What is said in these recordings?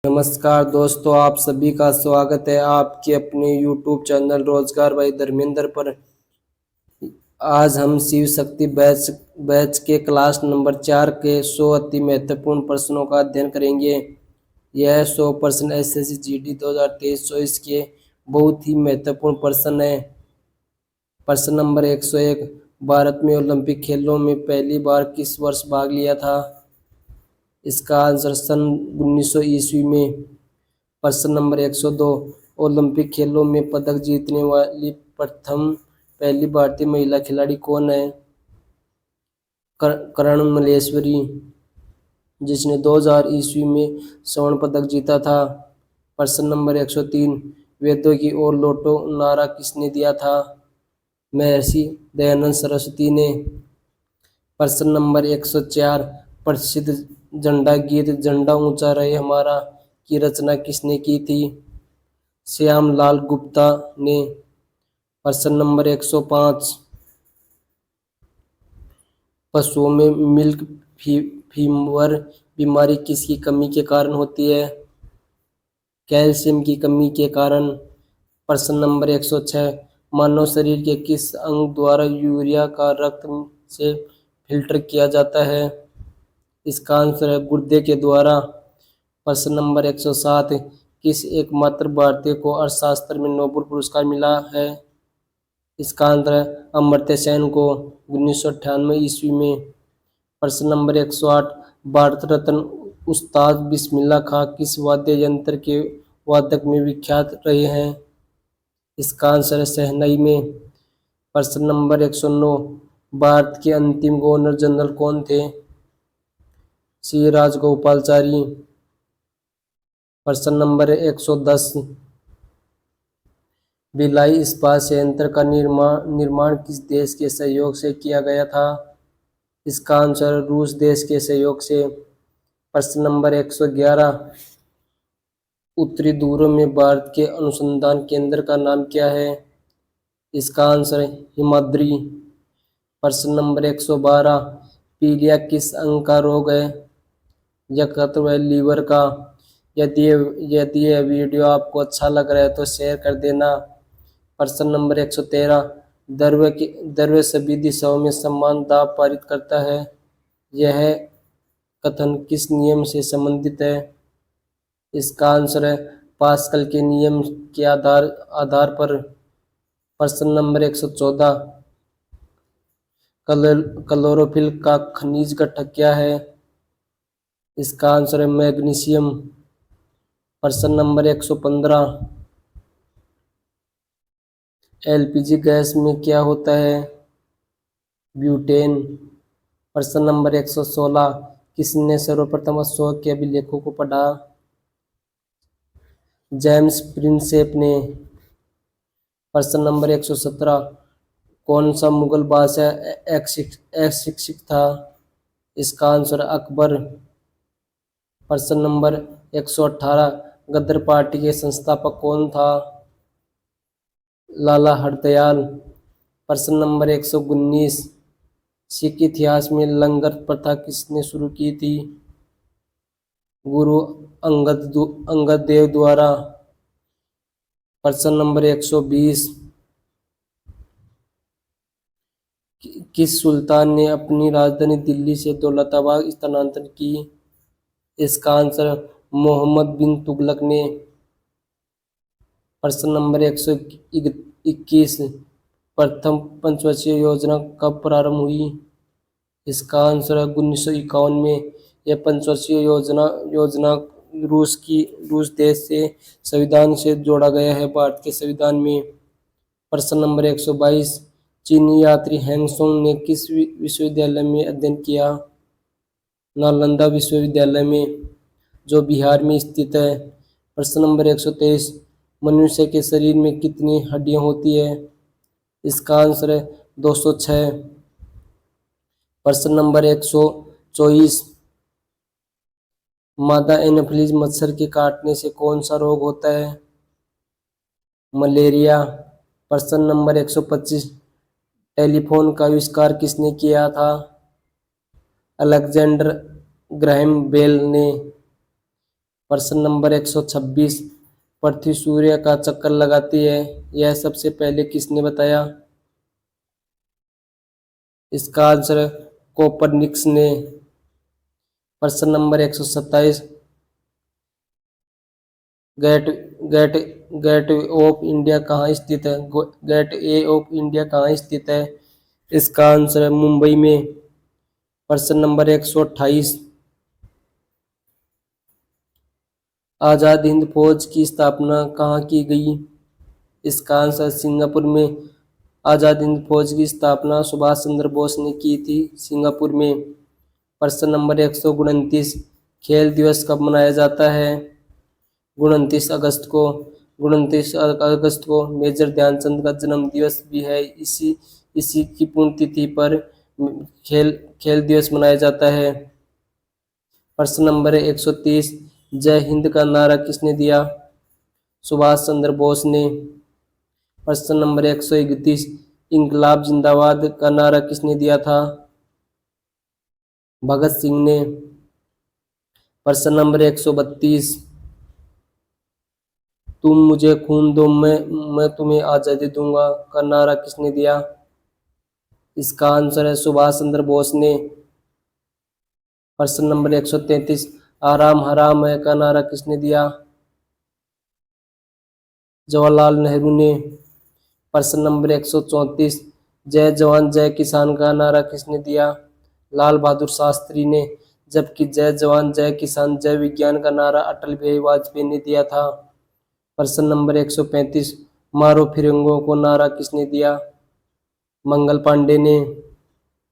नमस्कार दोस्तों, आप सभी का स्वागत है आपके अपने YouTube चैनल रोजगार भाई धर्मेंद्र पर। आज हम शिव शक्ति बैच के क्लास नंबर 4 के 100 अति महत्वपूर्ण प्रश्नों का अध्ययन करेंगे। यह 100 प्रश्न SSC GD 2023-24 के बहुत ही महत्वपूर्ण प्रश्न है। प्रश्न नंबर 101, भारत में ओलंपिक खेलों में पहली बार किस वर्ष भाग लिया था? इसका आंसर सन 1900 ईस्वी में। प्रश्न नंबर 102, ओलंपिक खेलों में पदक जीतने वाली पहली भारतीय महिला खिलाड़ी कौन है? करण मल्लेश्वरी, जिसने 2000 ईस्वी में स्वर्ण पदक जीता था। प्रश्न नंबर 103, वेदों की ओर लौटो नारा किसने दिया था? महर्षि दयानंद सरस्वती ने। प्रश्न नंबर 104, प्रसिद्ध झंडा गीत झंडा ऊंचा रहे हमारा की रचना किसने की थी? श्यामलाल गुप्ता ने। प्रश्न नंबर 105, पशुओं में मिल्क फीवर बीमारी किसकी कमी के कारण होती है? कैल्शियम की कमी के कारण। प्रश्न नंबर 106, मानव शरीर के किस अंग द्वारा यूरिया का रक्त से फिल्टर किया जाता है? इसका आंसर है गुर्दे के द्वारा। प्रश्न नंबर 107, किस एकमात्र भारतीय को अर्थशास्त्र में नोबेल पुरस्कार मिला है? इसका आंसर है अमर्त्य सेन को 1998 ईस्वी में। प्रश्न नंबर 108, भारत रत्न उस्ताद बिस्मिल्लाह खां किस वाद्य यंत्र के वादक में विख्यात रहे हैं? इसका आंसर है शहनाई में। प्रश्न नंबर 109, भारत के अंतिम गवर्नर जनरल कौन थे? श्री राजगोपालाचारी। प्रश्न नंबर 110, भिलाई इस्पात संयंत्र का निर्माण किस देश के सहयोग से किया गया था? इसका आंसर रूस देश के सहयोग से। प्रश्न नंबर 111, उत्तरी ध्रुव में भारत के अनुसंधान केंद्र का नाम क्या है? इसका आंसर है हिमाद्री। प्रश्न नंबर 112, पीलिया किस अंग का रोग है? यकृत व लीवर का। यदि यह वीडियो आपको अच्छा लग रहा है तो शेयर कर देना। प्रश्न नंबर 113, द्रव्य सभी दिशाओं में समान दाब पारित करता है। यह कथन किस नियम से संबंधित है? इसका आंसर है पास्कल के नियम के आधार पर। प्रश्न नंबर 114, क्लोरोफिल का खनिज घटक क्या है? इसका आंसर है मैग्नीशियम। प्रश्न नंबर 115, LPG गैस में क्या होता है? ब्यूटेन। प्रश्न नंबर 116, किसने सर्वप्रथम अशोक के अभिलेखों को पढ़ा? जेम्स प्रिंसेप ने। प्रश्न नंबर 117, कौन सा मुगल बादशाह अशिक्षित था? इसका आंसर अकबर। प्रश्न नंबर 118, गदर पार्टी के संस्थापक कौन था? लाला हरदयाल। प्रश्न नंबर 119, सिख इतिहास में लंगर प्रथा किसने शुरू की थी? गुरु अंगद देव द्वारा। प्रश्न नंबर 120, किस सुल्तान ने अपनी राजधानी दिल्ली से दौलताबाद स्थानांतरित की? इसका आंसर मोहम्मद बिन तुगलक ने। प्रश्न नंबर 121, प्रथम पंचवर्षीय योजना कब प्रारंभ हुई? इसका आंसर है 1951 में। यह पंचवर्षीय योजना रूस देश से संविधान से जोड़ा गया है भारत के संविधान में। प्रश्न नंबर 122, चीनी यात्री हैंगसोंग ने किस विश्वविद्यालय में अध्ययन किया? नालंदा विश्वविद्यालय में, जो बिहार में स्थित है। प्रश्न नंबर 123, मनुष्य के शरीर में कितनी हड्डियां होती है? इसका आंसर है 206। प्रश्न नंबर 124, मादा एनोफिलीज मच्छर के काटने से कौन सा रोग होता है? मलेरिया। प्रश्न नंबर 125, टेलीफोन का आविष्कार किसने किया था? अलेक्जेंडर ग्राहम बेल ने। प्रश्न नंबर 126, पृथ्वी सूर्य का चक्कर लगाती है, यह सबसे पहले किसने बताया? इसका आंसर है कोपरनिकस ने। प्रश्न number 127, gate gate gate of India कहाँ स्थित है? गेट ए ऑफ इंडिया कहाँ स्थित है? इसका आंसर है मुंबई में। प्रश्न नंबर 128, आजाद हिंद फौज की स्थापना कहाँ की गई? इसका आंसर सिंगापुर में। आजाद हिंद फौज की स्थापना सुभाष चंद्र बोस ने की थी सिंगापुर में। प्रश्न नंबर 129, खेल दिवस कब मनाया जाता है? 29 अगस्त को मेजर ध्यानचंद का जन्म दिवस भी है। इसी इसी की पुण्यतिथि पर खेल खेल दिवस मनाया जाता है। प्रश्न नंबर 130, जय हिंद का नारा किसने दिया? सुभाष चंद्र बोस ने। प्रश्न नंबर 131, इंकलाब जिंदाबाद का नारा किसने दिया था? भगत सिंह ने। प्रश्न नंबर 132, तुम मुझे खून दो मैं तुम्हें आजादी दूंगा का नारा किसने दिया? इसका आंसर है सुभाष चंद्र बोस ने। प्रश्न नंबर 133, आराम हराम है का नारा किसने दिया? जवाहरलाल नेहरू ने। प्रश्न नंबर 134, जय जवान जय किसान का नारा किसने दिया? लाल बहादुर शास्त्री ने। जबकि जय जवान जय किसान जय विज्ञान का नारा अटल बिहारी वाजपेयी ने दिया था। प्रश्न नंबर 135, मारो फिरंगों को नारा किसने दिया? मंगल पांडे ने।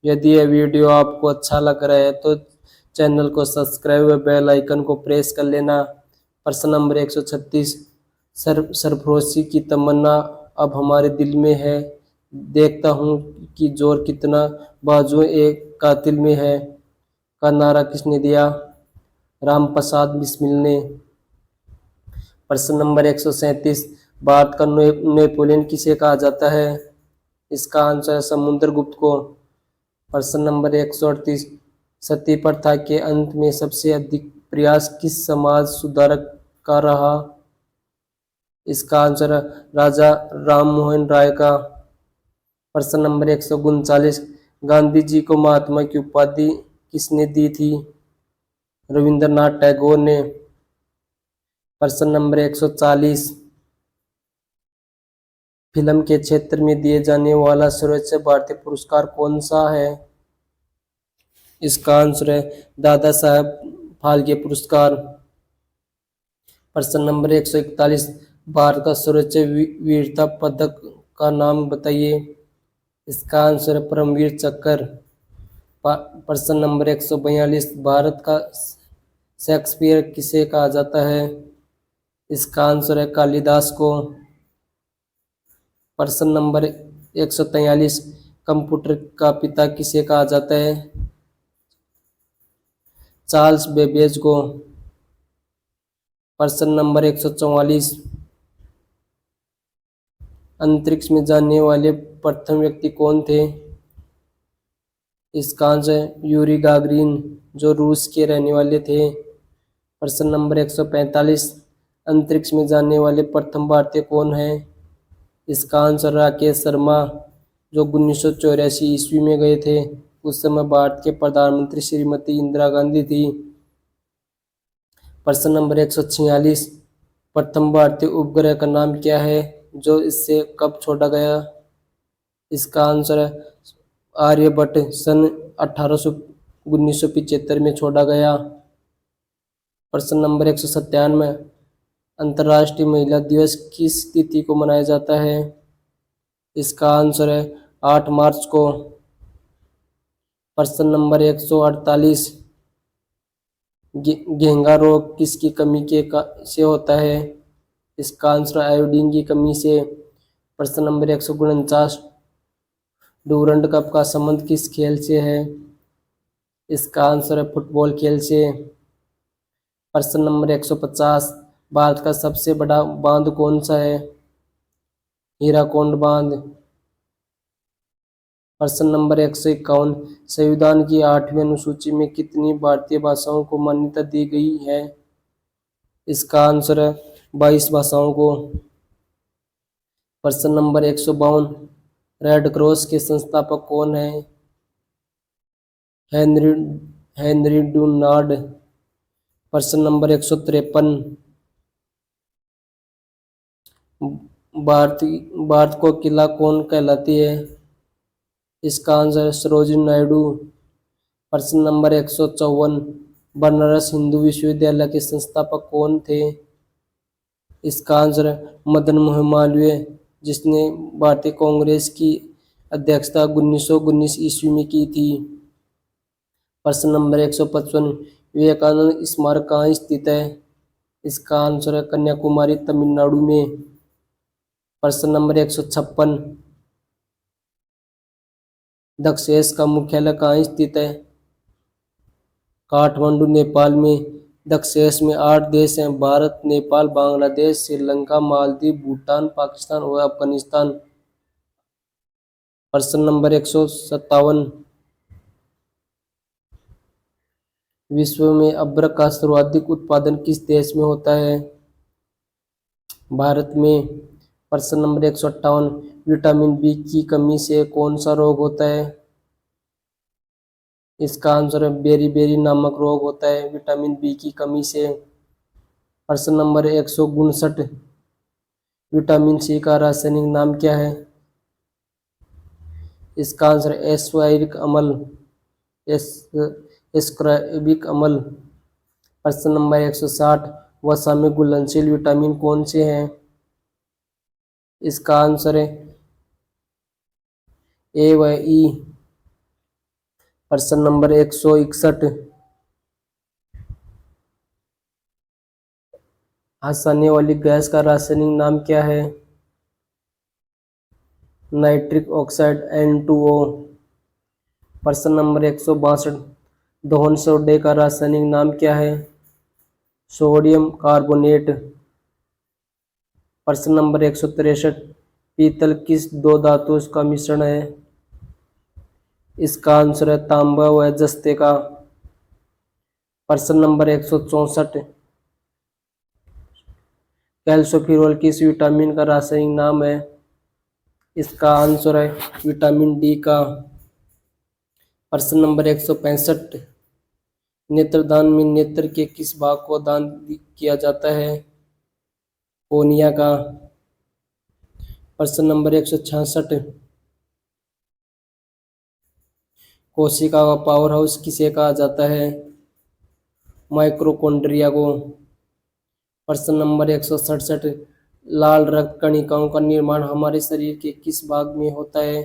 यदि यह वीडियो आपको अच्छा लग रहा है तो चैनल को सब्सक्राइब व बेल आइकन को प्रेस कर लेना। प्रश्न नंबर 136, सरफरोशी की तमन्ना अब हमारे दिल में है, देखता हूँ कि जोर कितना बाजुओं एक कातिल में है का नारा किसने दिया? रामप्रसाद बिस्मिल ने। प्रश्न नंबर 137, भारत का नेपोलियन किसे कहा जाता है? इसका आंसर है समुद्रगुप्त को। प्रश्न नंबर 138, सती प्रथा के अंत में सबसे अधिक प्रयास किस समाज सुधारक का रहा? इसका आंसर है राजा राममोहन राय का। प्रश्न नंबर 139, गांधी जी को महात्मा की उपाधि किसने दी थी? रविंद्रनाथ टैगोर ने। प्रश्न नंबर 140, फिल्म के क्षेत्र में दिए जाने वाला सर्वोच्च भारतीय पुरस्कार कौन सा है? इसका आंसर है दादा साहब फाल्के पुरस्कार। प्रश्न नंबर 141, भारत का सर्वोच्च वीरता पदक का नाम बताइए। इसका आंसर है परमवीर चक्र। प्रश्न नंबर 142, भारत का शेक्सपियर किसे कहा जाता है? इसका आंसर है कालिदास को। प्रश्न नंबर 143, कंप्यूटर का पिता किसे कहा जाता है? चार्ल्स बेबेज को। प्रश्न नंबर 144, अंतरिक्ष में जाने वाले प्रथम व्यक्ति कौन थे? इसका आंसर है यूरी गागरिन, जो रूस के रहने वाले थे। प्रश्न नंबर 145, अंतरिक्ष में जाने वाले प्रथम भारतीय कौन है? इसका आंसर राकेश शर्मा, जो 1984 ईस्वी में गए थे। उस समय भारत के प्रधानमंत्री श्रीमती इंदिरा गांधी थी। प्रश्न नंबर 146, प्रथम भारतीय उपग्रह का नाम क्या है, जो इससे कब छोड़ा गया? इसका आंसर है आर्यभट्ट, सन 1975 में छोड़ा गया। प्रश्न नंबर 197, अंतर्राष्ट्रीय महिला दिवस किस तिथि को मनाया जाता है? इसका आंसर है 8 मार्च को। प्रश्न नंबर 148, घेंघा रोग किसकी कमी से होता है? इसका आंसर आयोडीन की कमी से। प्रश्न नंबर 149, डूरंड कप का संबंध किस खेल से है? इसका आंसर है फुटबॉल खेल से। प्रश्न नंबर 150, भारत का सबसे बड़ा बांध कौन सा है? हीराकुंड बांध। प्रश्न नंबर 151, संविधान की 8वीं अनुसूची में कितनी भारतीय भाषाओं को मान्यता दी गई है? इसका आंसर है 22 भाषाओं को। प्रश्न नंबर 152, रेड क्रॉस के संस्थापक कौन है? Henry Henry Dunant. प्रश्न नंबर 153, भारत भारत को किला कौन कहलाती है? इसका आंसर है सरोजिनी नायडू। प्रश्न नंबर 154, बनारस हिंदू विश्वविद्यालय के संस्थापक कौन थे? इसका आंसर है मदन मोहन मालवीय, जिसने भारतीय कांग्रेस की अध्यक्षता 1919 ईस्वी में की थी। प्रश्न नंबर 155, विवेकानंद स्मारक कहाँ स्थित है? इसका आंसर है कन्याकुमारी, तमिलनाडु में। प्रश्न नंबर 156, दक्षेस का मुख्यालय कहाँ स्थित है? काठमांडू, नेपाल में। दक्षेस में 8 देश हैं: भारत, नेपाल, बांग्लादेश, श्रीलंका, मालदीव, भूटान, पाकिस्तान और अफगानिस्तान। प्रश्न नंबर 157, विश्व में अदरक का सर्वाधिक उत्पादन किस देश में होता है? भारत में। प्रश्न नंबर 158, विटामिन बी की कमी से कौन सा रोग होता है? इसका आंसर है बेरी नामक रोग होता है विटामिन बी की कमी से। प्रश्न नंबर 159, विटामिन सी का रासायनिक नाम क्या है? इसका आंसर है एस्क्वारिक अम्ल, एस्कॉर्बिक अम्ल। प्रश्न नंबर 160, वसा में घुलनशील विटामिन कौन से हैं? इसका आंसर है ए व ई। प्रश्न नंबर 161, हंसाने वाली गैस का रासायनिक नाम क्या है? Nitric oxide, N2O। प्रश्न नंबर 162, दहन सोडे का रासायनिक नाम क्या है? Sodium carbonate. प्रश्न नंबर 163, पीतल किस दो धातुओं का मिश्रण है? इसका आंसर है तांबा व जस्ते का। प्रश्न नंबर 164, कैल्शियम किस विटामिन का रासायनिक नाम है? इसका आंसर है विटामिन डी का। प्रश्न नंबर 165, नेत्रदान में नेत्र के किस भाग को दान किया जाता है? कोनिया का। प्रश्न नंबर 166, कोशिका का पावर हाउस किसे कहा जाता है? माइक्रोकॉन्ड्रिया को। प्रश्न नंबर 167, लाल रक्त कणिकाओं का निर्माण हमारे शरीर के किस भाग में होता है?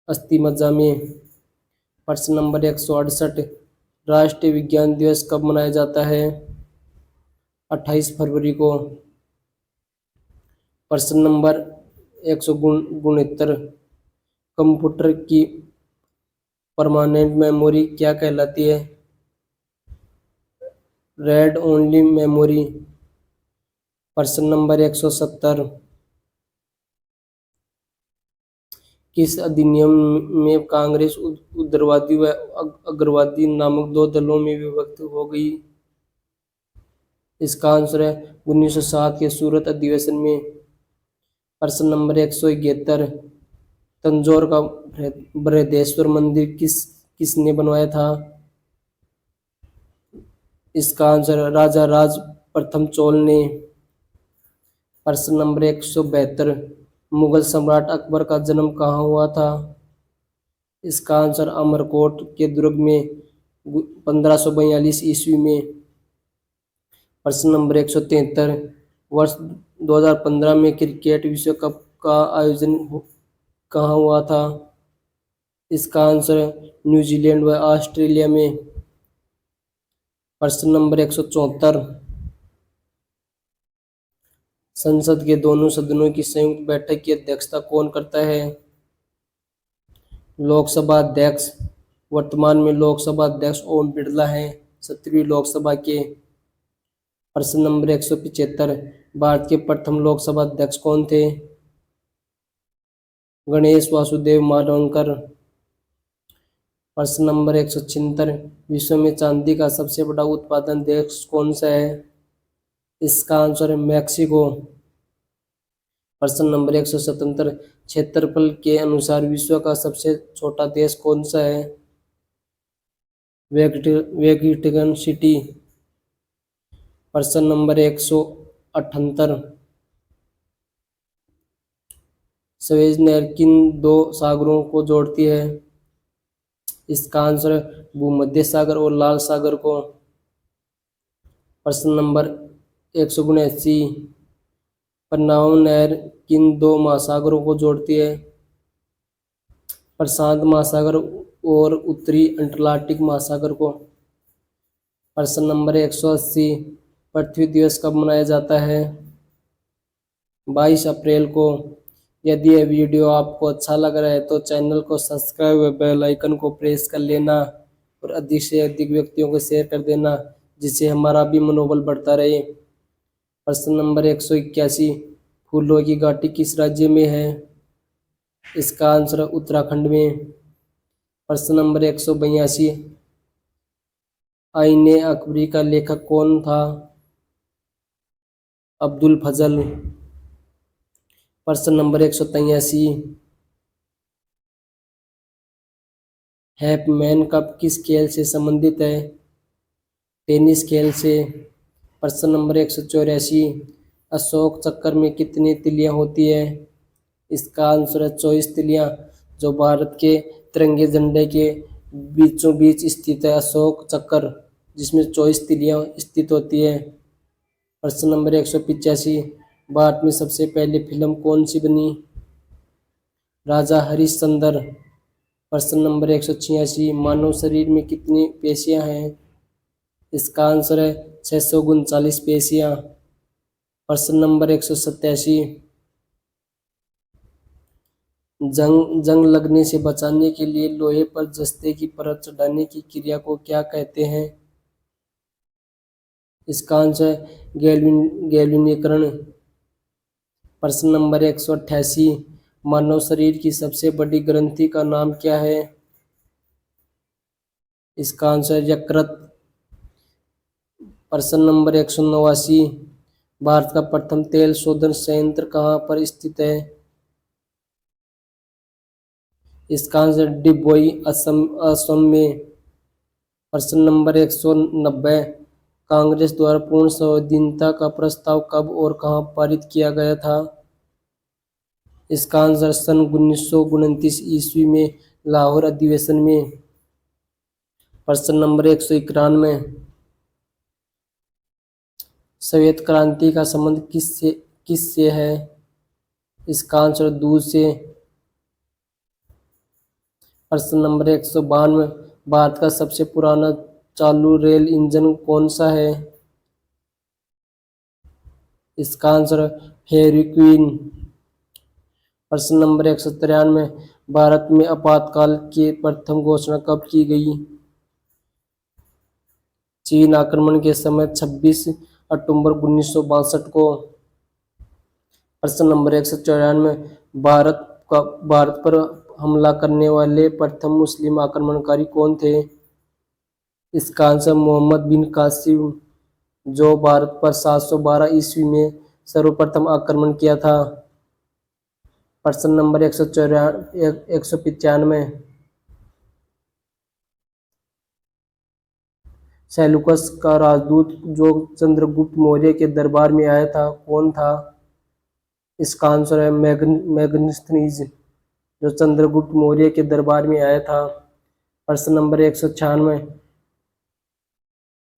अस्थि मज्जा में। प्रश्न नंबर 168, राष्ट्रीय विज्ञान दिवस कब मनाया जाता है? 28 फरवरी को। प्रश्न नंबर 169, कंप्यूटर की परमानेंट मेमोरी क्या कहलाती है? Red only memory. प्रश्न नंबर 170, किस अधिनियम में कांग्रेस उग्रवादी व अग्रवादी नामक दो दलों में विभक्त हो गई? इसका आंसर है 1907 के सूरत अधिवेशन में। प्रश्न नंबर 171, तंजौर का बृहदेश्वर मंदिर किसने बनवाया था? इसका आंसर है राजा राज प्रथम चोल ने। प्रश्न नंबर 172, मुगल सम्राट अकबर का जन्म कहाँ हुआ था? इसका आंसर अमरकोट के दुर्ग में 1542 ईस्वी में। प्रश्न नंबर 173, वर्ष 2015 में क्रिकेट विश्व कप का आयोजन कहाँ हुआ था? इसका आंसर है न्यूजीलैंड व ऑस्ट्रेलिया में। प्रश्न नंबर 174, संसद के दोनों सदनों की संयुक्त बैठक की अध्यक्षता कौन करता है? लोकसभा अध्यक्ष। वर्तमान में लोकसभा अध्यक्ष ओम बिरला हैं, 17वीं लोकसभा के। प्रश्न नंबर 175, भारत के प्रथम लोकसभा अध्यक्ष कौन थे? गणेश वासुदेव मावलंकर। प्रश्न नंबर 176, विश्व में चांदी का सबसे बड़ा उत्पादन देश कौन सा है? इसका आंसर है मैक्सिको। प्रश्न नंबर 177, क्षेत्रफल के अनुसार विश्व का सबसे छोटा देश कौन सा है? Vatican city. प्रश्न नंबर 178, स्वेज नहर किन दो सागरों को जोड़ती है? इसका आंसर है भूमध्य सागर और लाल सागर को। प्रश्न नंबर 179, पन्नाव नहर किन दो महासागरों को जोड़ती है? प्रशांत महासागर और उत्तरी अटलांटिक महासागर को। प्रश्न नंबर 180, पृथ्वी दिवस कब मनाया जाता है? 22 अप्रैल को। यदि यह वीडियो आपको अच्छा लग रहा है तो चैनल को सब्सक्राइब व बेल आइकन को प्रेस कर लेना और अधिक से अधिक व्यक्तियों को शेयर कर देना, जिससे हमारा भी मनोबल बढ़ता रहे। प्रश्न नंबर 181, फूलों की घाटी किस राज्य में है? इसका आंसर है उत्तराखंड में। प्रश्न नंबर 182, आईने अकबरी का लेखक कौन था? अब्दुल फजल। प्रश्न नंबर 183, हैपमैन कप किस खेल से संबंधित है? टेनिस खेल से। प्रश्न नंबर 184, अशोक चक्र में कितनी तिलियां होती है? इसका आंसर है 24 तिलियां, जो भारत के तिरंगे झंडे के बीचों बीच स्थित है अशोक चक्र, जिसमें 24 तिलियां स्थित होती है। प्रश्न नंबर 185, भारत में सबसे पहली फिल्म कौन सी बनी? राजा हरिश्चंद्र। प्रश्न नंबर 186, मानव शरीर में कितनी पेशियां हैं? इसका आंसर है 639 पेशियां। प्रश्न नंबर 187, जंग लगने से बचाने के लिए लोहे पर जस्ते की परत चढ़ाने की क्रिया को क्या कहते हैं? इसका आंसर है गैल्वेनीकरण। प्रश्न नंबर 188, मानव शरीर की सबसे बड़ी ग्रंथि का नाम क्या है? इसका आंसर है यकृत। प्रश्न नंबर 189, भारत का प्रथम तेल शोधन संयंत्र कहाँ पर स्थित है? इसका आंसर डिबोई असम में। प्रश्न नंबर 190, कांग्रेस द्वारा पूर्ण संविधानिकता का प्रस्ताव कब और कहाँ पारित किया गया था? इसका आंसर सन 1929 ईस्वी में लाहौर अधिवेशन में। प्रश्न नंबर 191, श्वेत क्रांति का संबंध किससे है? इसका आंसर दूध से। प्रश्न नंबर 192, भारत का सबसे पुराना चालू रेल इंजन कौन सा है? इसका आंसर फेयरी क्वीन। प्रश्न नंबर 193, भारत में आपातकाल की प्रथम घोषणा कब की गई? चीन आक्रमण के समय 26 अक्टूबर 1962 को। प्रश्न नंबर 194, भारत पर हमला करने वाले प्रथम मुस्लिम आक्रमणकारी कौन थे? इसका आंसर मोहम्मद बिन कासिम, जो भारत पर 712 ईस्वी में सर्वप्रथम आक्रमण किया था। प्रश्न नंबर 195, सेल्यूकस का राजदूत जो चंद्रगुप्त मौर्य के दरबार में आया था कौन था? इसका आंसर है मैग्नेस्नीज, जो चंद्रगुप्त मौर्य के दरबार में आया था। प्रश्न नंबर 196,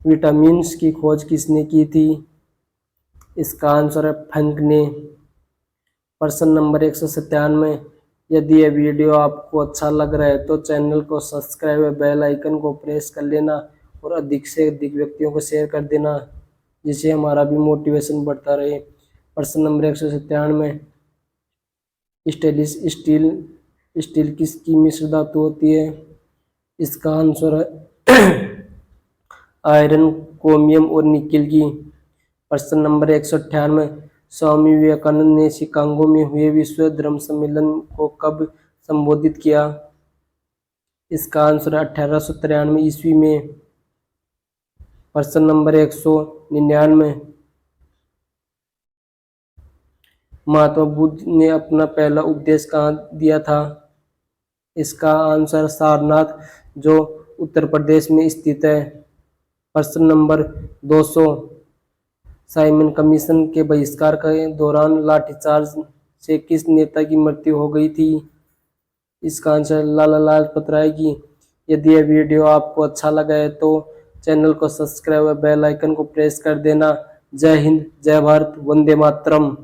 विटामिन की खोज किसने की थी? इसका आंसर है फंक ने। प्रश्न नंबर 197, यदि यह वीडियो आपको अच्छा लग रहा है तो चैनल को सब्सक्राइब व बेल आइकन को प्रेस कर लेना और अधिक से अधिक व्यक्तियों को शेयर कर देना, जिससे हमारा भी मोटिवेशन बढ़ता रहे। प्रश्न नंबर 197, स्टील किसकी मिश्र धातु होती है? इसका आंसर है आयरन, क्रोमियम और निकेल की। प्रश्न नंबर 198, स्वामी विवेकानंद ने शिकागो में हुए विश्व धर्म सम्मेलन को कब संबोधित किया? इसका आंसर है 1893 ईस्वी में। प्रश्न नंबर 199, महात्मा बुद्ध ने अपना पहला उपदेश कहाँ दिया था? इसका आंसर सारनाथ, जो उत्तर प्रदेश में स्थित है। प्रश्न नंबर 200, साइमन कमीशन के बहिष्कार के दौरान लाठीचार्ज से किस नेता की मृत्यु हो गई थी? इसका आंसर लाला लाजपत राय की। यदि यह वीडियो आपको अच्छा लगा है तो चैनल को सब्सक्राइब और बेल आइकन को प्रेस कर देना। जय हिंद, जय भारत, वंदे मातरम।